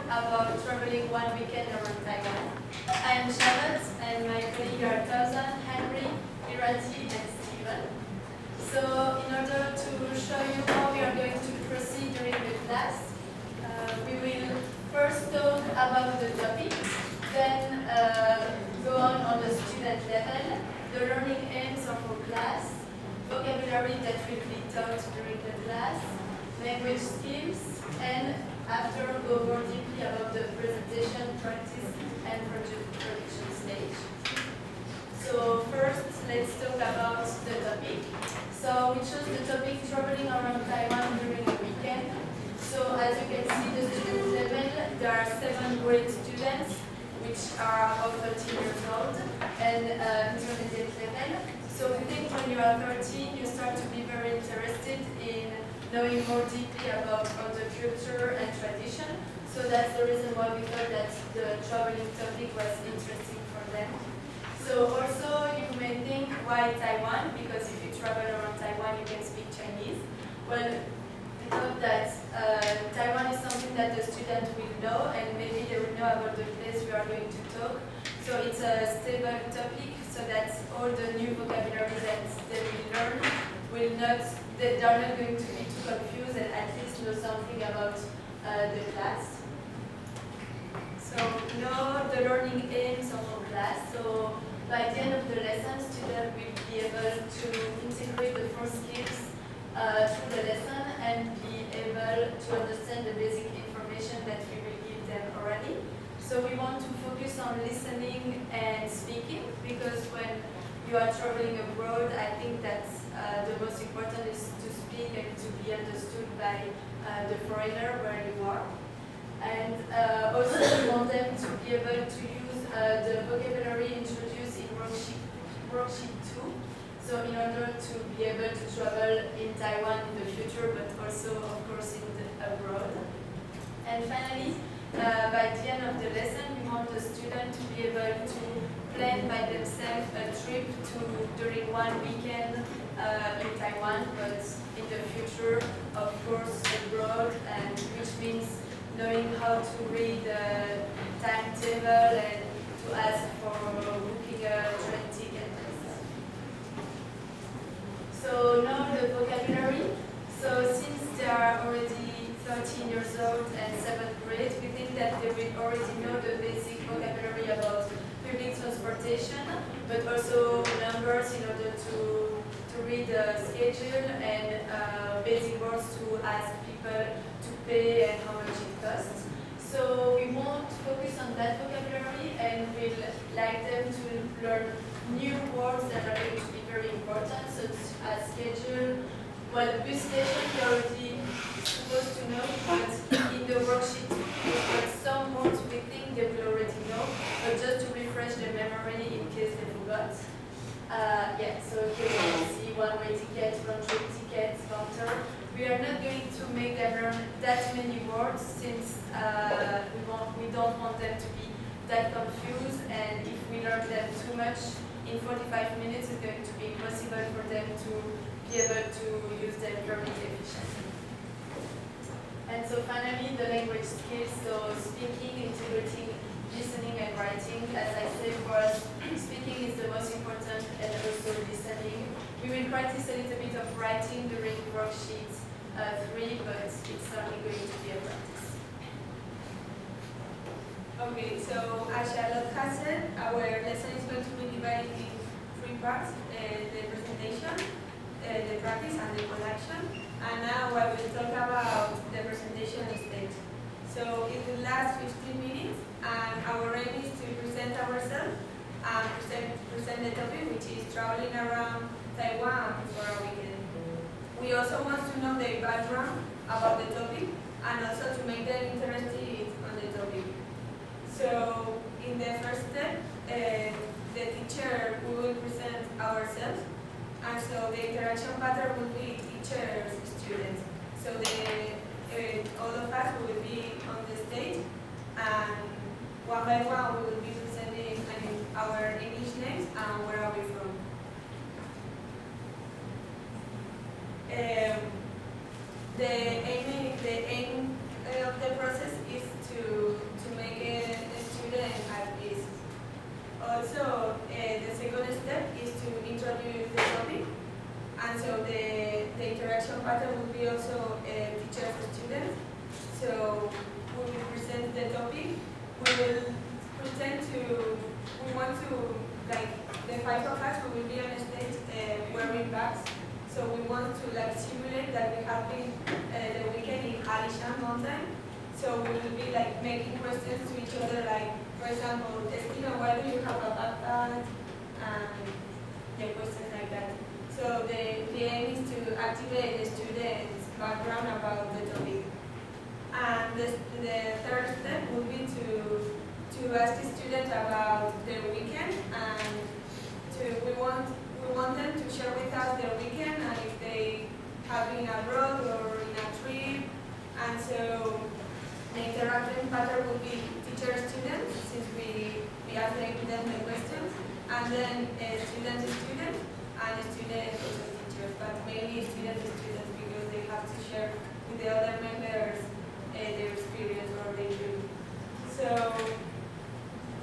about traveling one weekend around Taiwan. I'm Charlotte, and my colleagues are Tarzan, Henry, Irati, and Steven. So, in order to show you how we are going to proceed during the class, we will first talk about the topic, then go on the student level, the learning aims of our class, vocabulary that will be taught during the class, language skills, and after go more deeply about the presentation, practice, and production stage. So first, let's talk about the topic. So we chose the topic traveling around Taiwan during the weekend. So as you can see, the student level, there are 7 grade students, which are about 13 years old, and intermediate level. So we think when you are 13, you start to be very interested in knowing more deeply about other culture and tradition. So that's the reason why we thought that the traveling topic was interesting for them. So also you may think, why Taiwan? Because if you travel around Taiwan, you can speak Chinese. Well, we thought that Taiwan is something that the student will know, and maybe they will know about the place we are going to talk. So it's a stable topic, so that all the new vocabulary that they will learn will not, they are not going to be too confused, and at least know something about the class. So now the learning aims of our class. So by the end of the lesson, students will be able to integrate the 4 skills through the lesson and be able to understand the basic information that we will give them already. So we want to focus on listening and speaking, because when you are traveling abroad, I think that the most important is to speak and to be understood by the foreigner where you are. And also we want them to be able to use the vocabulary introduced in worksheet 2. So in order to be able to travel in Taiwan in the future, but also of course in abroad. And finally, by the end of the lesson, we want the student to be able to plan by themselves a trip during one weekend in Taiwan, but in the future, of course, abroad, and which means knowing how to read the timetable and to ask for booking a train ticket. So now the vocabulary. So since they are already 13 years old and 7th grade, we think that they will already know the basic vocabulary about public transportation, but also numbers in order to read the schedule, and basic words to ask people to pay and how much it costs. So we won't focus on that vocabulary, and we'll like them to learn new words that are going to be very important, such as schedule. Well, bus station they already supposed to know, but in the worksheet, but some words we think they will already know, but just to refresh their memory in case they forgot. Yeah, so here you can see one-way ticket, round-trip ticket, counter. We are not going to make them learn that many words, since we don't want them to be that confused, and if we learn them too much in 45 minutes, it's going to be impossible for them to be able to use them very efficiently. And so finally, the language skills, so speaking, integrating, listening, and writing. As I said, for us, speaking is the most important, and also listening. We will practice a little bit of writing during worksheet 3, but it's only going to be a practice. Okay, so as Charlotte has said, our lesson is going to be divided in 3 parts: the presentation, the practice, and the collection. And now I will talk about the presentation stage. So it will last 15 minutes, and our aim is to present ourselves and present the topic, which is traveling around Taiwan for a weekend. We also want to know their background about the topic, and also to make them interested on the topic. So in the first step, the teacher will present ourselves, and so the interaction pattern will be teachers-students. So all of us will be on the stage, and one by one we will be presenting our English names and where are we from. The aim of the process is to 5 of us, we will be on stage wearing bags. So we want to like simulate that we have been the weekend in Alishan Mountain. So we will be like making questions to each other, like for example, Estina, why do you have a backpack? And the questions like that. So the aim is to activate the students' background about the topic. And the third step would be to ask the students about their weekend, and we want them to share with us their weekend and if they have been abroad or in a trip. And so the interaction pattern would be teacher-student, since we assign them the questions, and then student-student, and student also teachers, but mainly student-students because they have to share with the other members their experience or their dream. So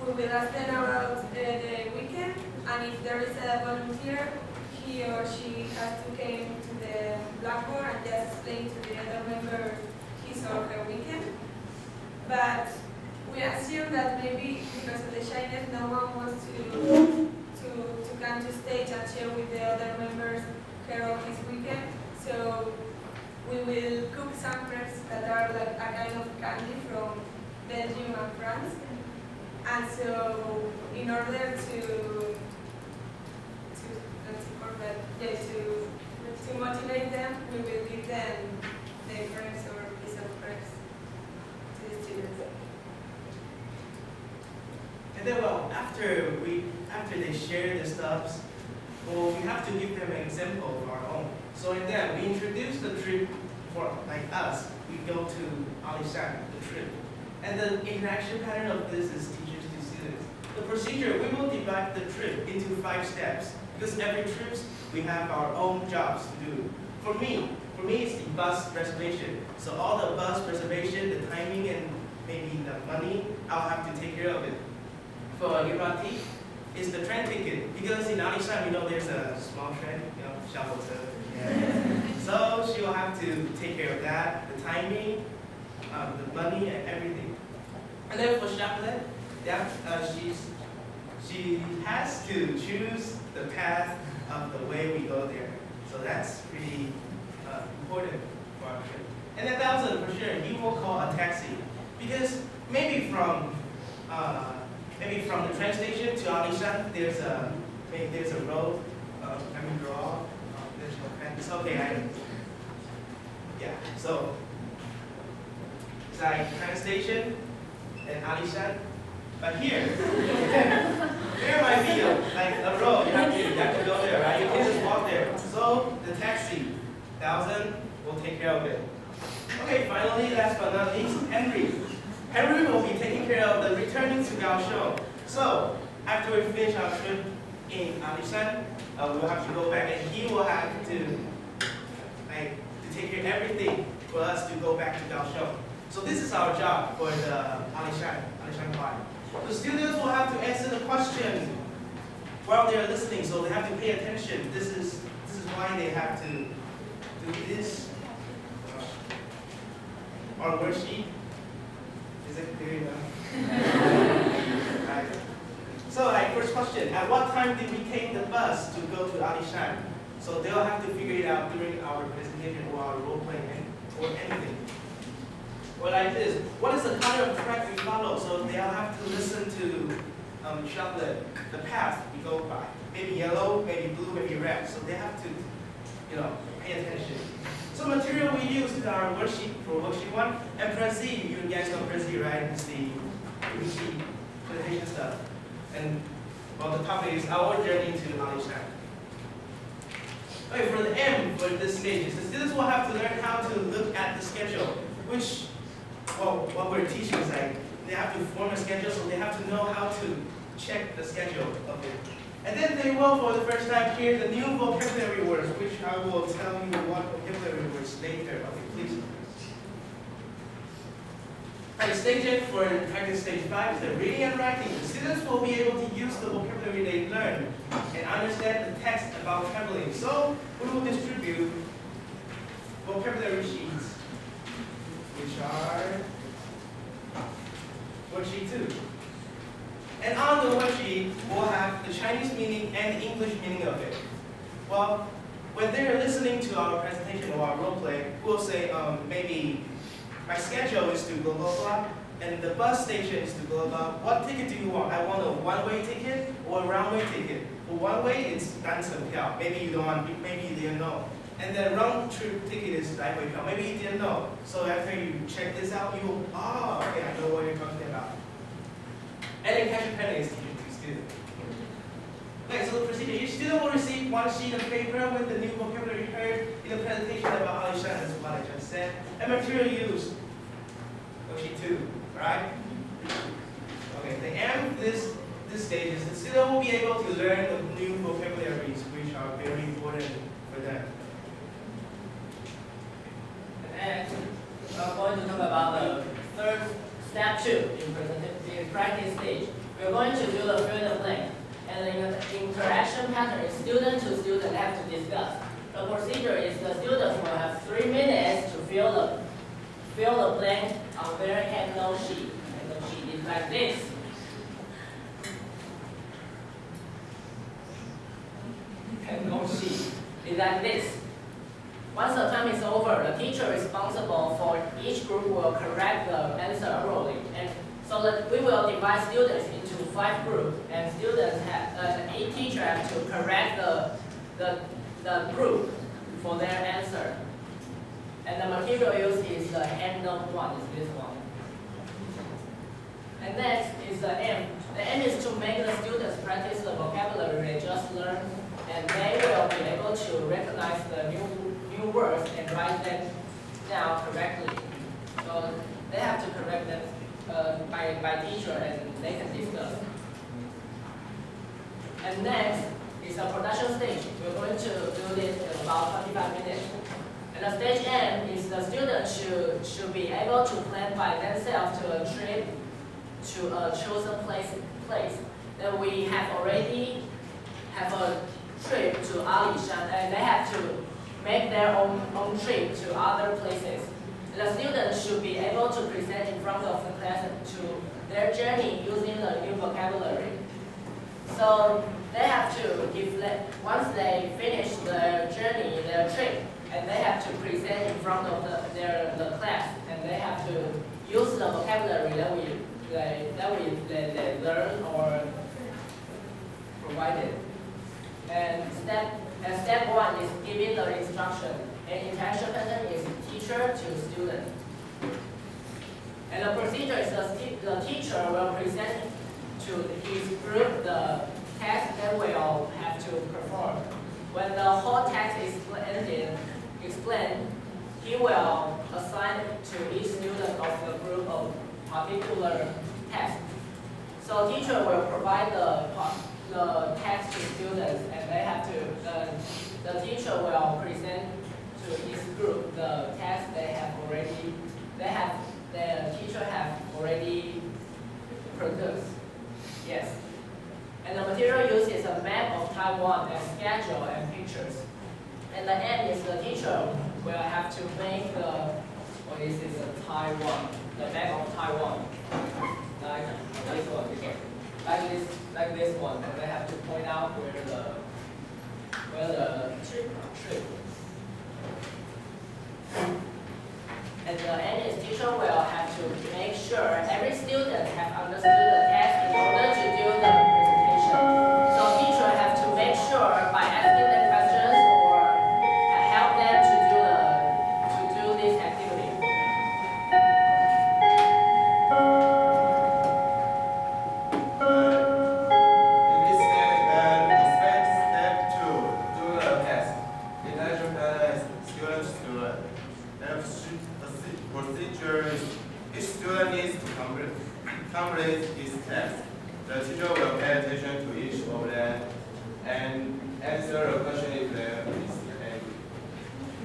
we will ask them about the weekend, and if there is a volunteer, he or she has to come to the blackboard and just explain to the other members his or her weekend. But we assume that maybe because of the shyness, no one wants to come to stage and share with the other members her or his weekend. So we will cook some crepes that are like a kind of candy from Belgium and France. And so in order to motivate them, we will give them the crepes or piece of crepes to the students. And then, well, after they share the stuffs, well, we have to give them an example of our own. So in that, we introduce the trip for like us. We go to Alishan, the trip. And the interaction pattern of this is teachers to students. The procedure, we will divide the trip into 5 steps. Because every trip, we have our own jobs to do. For me, it's the bus reservation. So all the bus reservation, the timing, and maybe the money, I'll have to take care of it. For Irati, it's the train ticket. Because in Alishan, there's a small train, shuttle. So she will have to take care of that, the timing, the money, and everything. And then for Chapelet, she has to choose the path of the way we go there. So that's pretty important for our trip. And then Thousand, for sure, he will call a taxi. Because maybe from the train station to Alishan, there's a road, draw. There's no pen. It's okay. So it's like train station and Alishan. But here might be like a road. You have to go there, right? You can't just walk there. So the taxi, 1,000, will take care of it. Okay, finally, last but not least, Henry. Henry will be taking care of the returning to Kaohsiung. So after we finish our trip in Alishan, we'll have to go back, and he will have to take care of everything for us to go back to Kaohsiung. So this is our job for the Alishan part. The students will have to answer the question while they are listening, so they have to pay attention. This is why they have to do this. Our worksheet. Is it clear enough? Right. So, first question: at what time did we take the bus to go to Alishan? So they'll have to figure it out during our presentation or our role playing or anything. Or like this, what is the color of track we follow? So they'll have to listen to the path we go by. Maybe yellow, maybe blue, maybe red. So they have to, pay attention. So material we use is our worksheet for worksheet 1. And Prezi, you guys know Prezi, right? It's the presentation stuff. And the topic is our journey to Alishan. Okay, for the M, for this stage, the students will have to learn how to look at the schedule, which what we're teaching is they have to form a schedule, so they have to know how to check the schedule of it. And then they will, for the first time, hear the new vocabulary words, which I will tell you what vocabulary words later. Okay, please. Alright, stage 8 for practice stage 5 is the reading and writing. The students will be able to use the vocabulary they learn and understand the text about traveling. So we will distribute vocabulary sheets, which are worksheet 2. And on the worksheet, we'll have the Chinese meaning and the English meaning of it. Well, when they're listening to our presentation or our role play, we'll say maybe my schedule is to blah blah blah, and the bus station is to blah blah. What ticket do you want? I want a one-way ticket or a round-way ticket. For one way, it's 单程票. Maybe you don't want, maybe you didn't know. And the round trip ticket is 来回票. Maybe you didn't know. So after you check this out, you go, oh, okay, I know what you're talking about. And then cash and penalty is teacher to student. Okay, so the procedure, each student will receive one sheet of paper with the new vocabulary heard in the presentation about Alishan, as what I just said, and material used. Worksheet 2, right? Okay, the end of this stage is the student will be able to learn the new vocabularies, which are very important for them. Next, we're going to talk about the third step 2 in practice stage. We're going to do the fill in the blank. And the interaction pattern is student to student have to discuss. The procedure is the students will have 3 minutes to fill the blank on their handnote sheet. And the sheet is like this. Handnote sheet is like this. Once the time is over, the teacher responsible for each group will correct the answer orally. And so that we will divide students into 5 groups, and students have each teacher have to correct the group for their answer. And the material used is the handnote one, is this one. And next is the aim. The aim is to make the students practice the vocabulary they just learned, and they will be able to recognize the new words and write them down correctly. So they have to correct them by teacher, and they can discuss. And next is the production stage. We're going to do this in about 25 minutes. And the stage end is the students should be able to plan by themselves to a trip to a chosen place. Then we have already have a trip to Alishan, and they have to make their own trip to other places. The students should be able to present in front of the class to their journey using the new vocabulary. So they have to once they finish their journey, their trip, and they have to present in front of the class, and they have to use the vocabulary that they learn or provided. And step 1 is giving the instruction. And interaction pattern is teacher to student. And the procedure is the teacher will present to his group the task they will have to perform. When the whole task is explained, he will assign to each student of the group a particular task. So teacher will provide the task to students, and they have to the teacher will present to each group the task the teacher have already produced. Yes. And the material used is a map of Taiwan and schedule and pictures. And the end is the teacher will have to make this is a Taiwan, the map of Taiwan. Like this one, like this one, and they have to point out where the trip. And the end is teacher will have to make sure every student have understood the task in order to do the presentation. So teacher have to make sure by asking them questions or help them to do this activity. In this step 2, do the test. Interaction pattern is students to learn. The procedure is each student needs to complete his test. The teacher will pay attention to each of them and answer a question if there is any.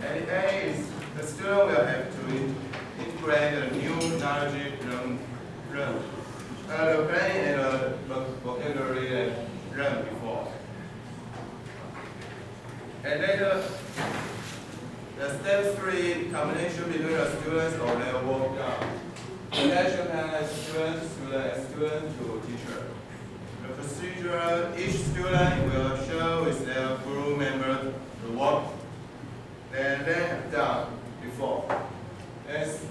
And A is the student will have to integrate the new knowledge learned. The planning and the vocabulary learned before. And later, the step 3 combination between the students or their work done. Interaction pattern student to student to teacher. The procedure each student will share with their group member the work that they have done before. As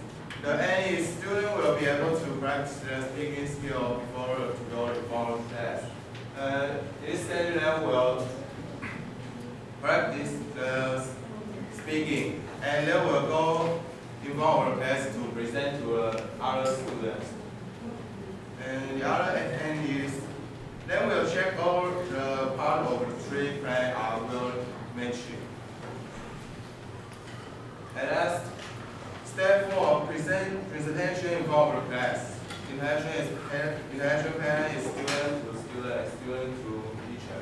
the aim is students will be able to practice their speaking skill before to go to formal class. Instead, they will practice the speaking, and they will go in formal class to present to other students. And the other end is, then we'll check all the part of the tree plan I will mention. And that's step 4, presentation in formal class. Interaction plan is student to student, student to teacher.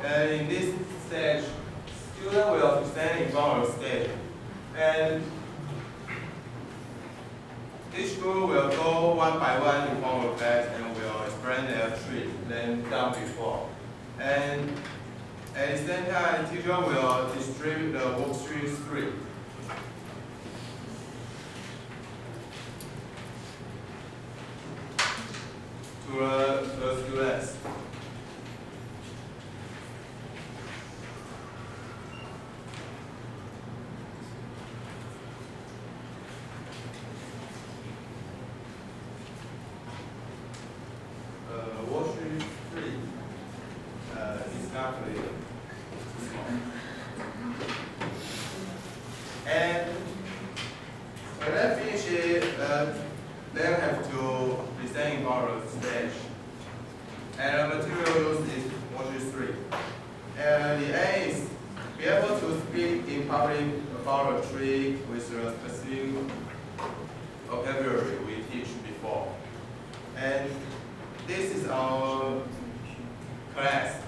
And in this stage, student will present in formal stage. And each group will go one by one in formal class and will explain their trip then done before. And at the same time, the teacher will distribute the worksheet script. To the students. Worksheet 3 is not clear. And when I finish it, they have to present in formal stage. And the material used is worksheet 3. And the aim is be able to speak in public about a tree with a specific vocabulary we teach before. And this is our class.